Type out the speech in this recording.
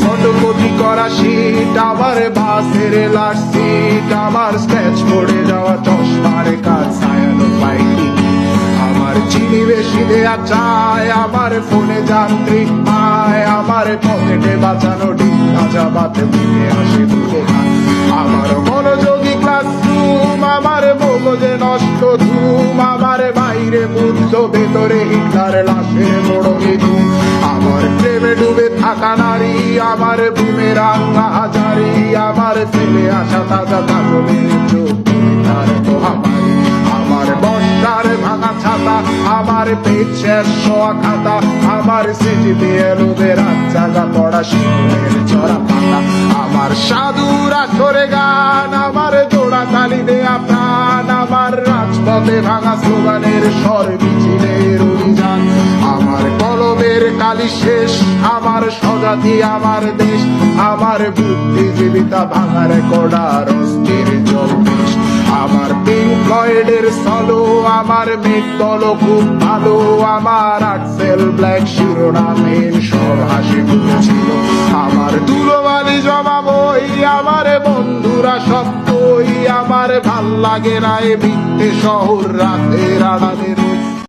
photocopy করা sheet, আমার বাসের লাস্ট সিট, আমার স্ক্র্যাচ পড়ে যাওয়া চশমার কাজ ছায়ানো পাইনি, আমার চিনি বেশি দেয়া চায়, আমার ফোনে যান্ত্রিক পায়, আমার পকেটে বাঁচানো ডিম ভাজা বাতে মুখে হাসি মুখে খায়, আমার মনোযোগী ক্লাসরুম, আমার মগজে নষ্ট ধুম, আমার বাইরে বুদ্ধ ভেতরে হিটলার লাশের মোড়কে ধুম, আমার প্রেমে ডুবে থাকা নারী, আমার বুমেরাং হাজারি, আমার ফেলে আসা তাজা কাজলের চোখ তার মহামারী, আমার বর্ষার ভাঙা ছাতা, আমার পেট শেষ শোয়া খাতা, আমার সিজিপি এলোবে রাত জাগা পড়া শিশুরের চড়া পাতা, আমার সাধুরা সরে গান, আমার জোড়া তালি দেয়া প্রাণ, আমার রাজপথে ভাঙা স্লোগানের স্বর মিছিলের অভিযান, আমার কলমের কালি শেষ, আমার স্বজাতি আমার দেশ, আমার বুদ্ধিজীবিতা ভাঙার কড়ার অস্থির জলবেশ, আমার পিঙ্ক ফ্লয়েডের সলো, আমার মেঘ দল খুব ভালো, আমার আর্টসেল ব্ল্যাক শিরোনামের সব হাসি ছিল, আমার ধুলোবালি জমা বই, আমার বন্ধুরা সব কই, আমার ভাল লাগে না এ মিথ্যে শহর রাতের আড়ালের